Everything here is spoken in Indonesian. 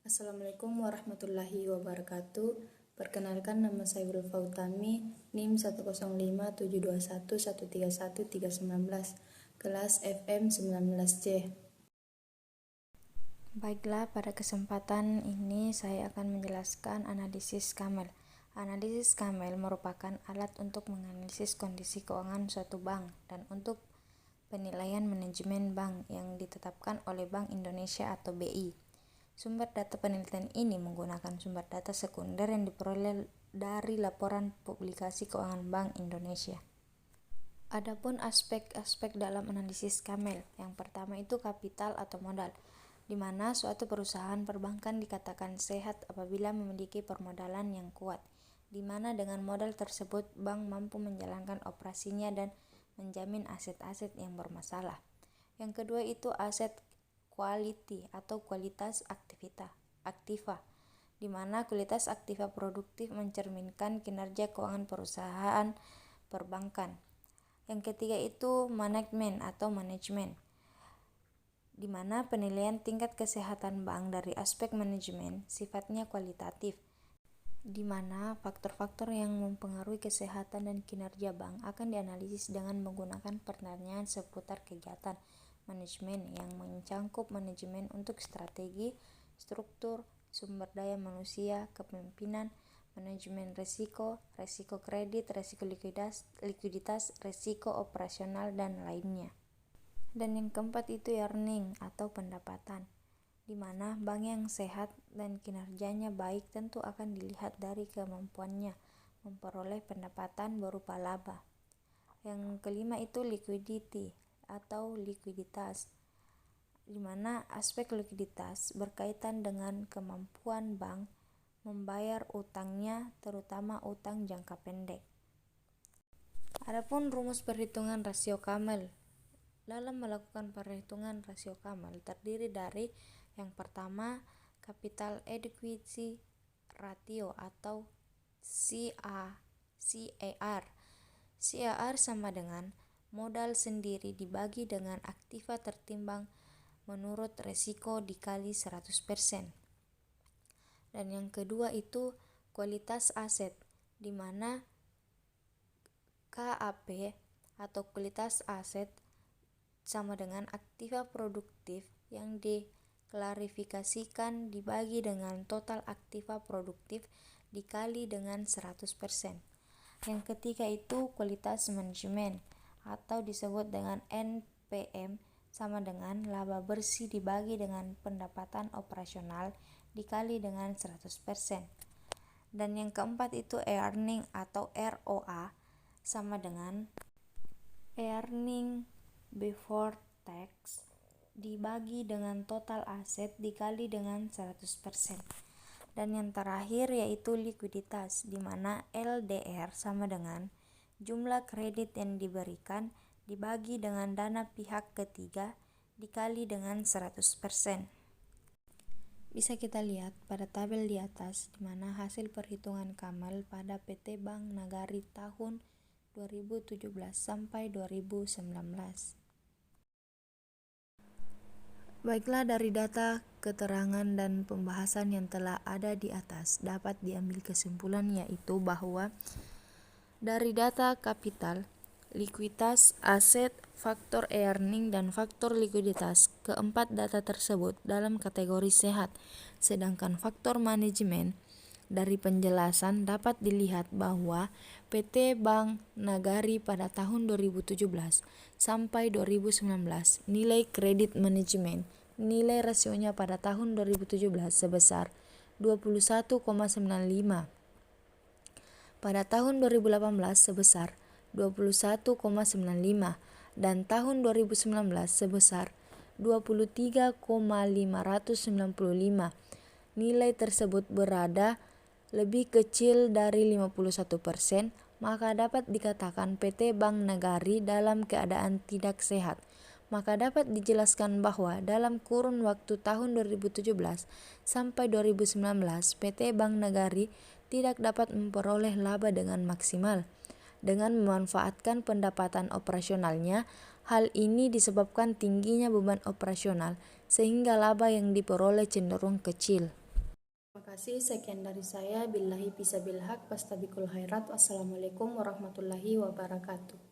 Assalamualaikum warahmatullahi wabarakatuh. Perkenalkan, nama saya Wilfa Utami, NIM 1057211311319, kelas FM 19C. Baiklah, pada kesempatan ini saya akan menjelaskan analisis Kamel. Analisis Kamel merupakan alat untuk menganalisis kondisi keuangan suatu bank dan untuk penilaian manajemen bank yang ditetapkan oleh Bank Indonesia atau BI. Sumber data penelitian ini menggunakan sumber data sekunder yang diperoleh dari laporan publikasi keuangan Bank Indonesia. Adapun aspek-aspek dalam analisis Kamel, yang pertama itu kapital atau modal, di mana suatu perusahaan perbankan dikatakan sehat apabila memiliki permodalan yang kuat, di mana dengan modal tersebut bank mampu menjalankan operasinya dan menjamin aset-aset yang bermasalah. Yang kedua itu aset quality atau kualitas aktiva, di mana kualitas aktiva produktif mencerminkan kinerja keuangan perusahaan perbankan. Yang ketiga itu manajemen, di mana penilaian tingkat kesehatan bank dari aspek manajemen sifatnya kualitatif, di mana faktor-faktor yang mempengaruhi kesehatan dan kinerja bank akan dianalisis dengan menggunakan pertanyaan seputar kegiatan manajemen yang mencangkup manajemen untuk strategi, struktur, sumber daya manusia, kepemimpinan, manajemen risiko, risiko kredit, risiko likuiditas, risiko operasional, dan lainnya. Dan yang keempat itu earning atau pendapatan, di mana bank yang sehat dan kinerjanya baik tentu akan dilihat dari kemampuannya memperoleh pendapatan berupa laba. Yang kelima itu liquidity atau likuiditas, di mana aspek likuiditas berkaitan dengan kemampuan bank membayar utangnya, terutama utang jangka pendek. Adapun rumus perhitungan rasio Kamel. Dalam melakukan perhitungan rasio Kamel terdiri dari yang pertama capital adequacy ratio atau CAR. CAR sama dengan modal sendiri dibagi dengan aktiva tertimbang menurut resiko dikali 100%. Dan yang kedua itu kualitas aset, di mana KAP atau kualitas aset sama dengan aktiva produktif yang diklarifikasikan dibagi dengan total aktiva produktif dikali dengan 100%. Yang ketiga itu kualitas manajemen atau disebut dengan NPM sama dengan laba bersih dibagi dengan pendapatan operasional dikali dengan 100%. Dan yang keempat itu earning atau ROA sama dengan earning before tax dibagi dengan total aset dikali dengan 100%. Dan yang terakhir yaitu likuiditas, di mana LDR sama dengan jumlah kredit yang diberikan dibagi dengan dana pihak ketiga dikali dengan 100%. Bisa kita lihat pada tabel di atas, di mana hasil perhitungan Kamel pada PT Bank Nagari tahun 2017 sampai 2019. Baiklah, dari data, keterangan, dan pembahasan yang telah ada di atas dapat diambil kesimpulan yaitu bahwa dari data kapital, likuiditas, aset, faktor earning, dan faktor likuiditas, keempat data tersebut dalam kategori sehat, sedangkan faktor manajemen dari penjelasan dapat dilihat bahwa PT Bank Nagari pada tahun 2017 sampai 2019 nilai kredit manajemen, nilai rasionya pada tahun 2017 sebesar 21,95, pada tahun 2018 sebesar 21,95 dan tahun 2019 sebesar 23,595. Nilai tersebut berada lebih kecil dari 51%, maka dapat dikatakan PT Bank Nagari dalam keadaan tidak sehat. Maka dapat dijelaskan bahwa dalam kurun waktu tahun 2017 sampai 2019 PT Bank Nagari tidak dapat memperoleh laba dengan maksimal. Dengan memanfaatkan pendapatan operasionalnya, hal ini disebabkan tingginya beban operasional sehingga laba yang diperoleh cenderung kecil. Terima kasih, sekian dari saya. Billahi fisabilillah, fastabiqul khairat. Wassalamualaikum warahmatullahi wabarakatuh.